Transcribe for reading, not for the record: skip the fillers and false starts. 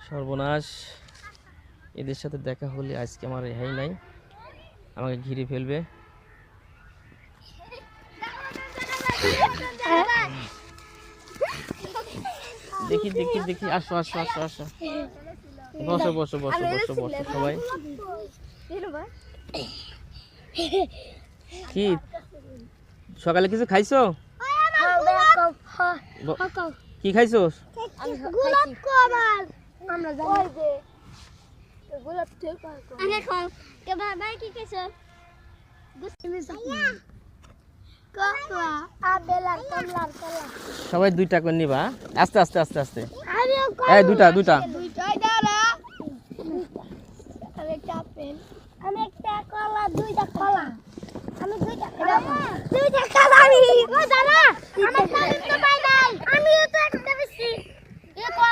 সর্বনাশ, এদের সাথে দেখা হলে আজকে আমার রেহাই নাই, আমাকে ঘিরে ফেলবে। দেখি দেখি দেখি, আসো আসো আসো আসো, বসো বসো বসো বসো বসো সবাই। কি সকালে কিছু খাইছো? কি খাইছো? সবাই 2টা করে নিবা, আস্তে আস্তে আস্তে আস্তে। এই দুটা দুটা। আমি একটা কলা, 2টা কলা, আমি 2টা কলা, 2টা কলা, আমি দাদা আমার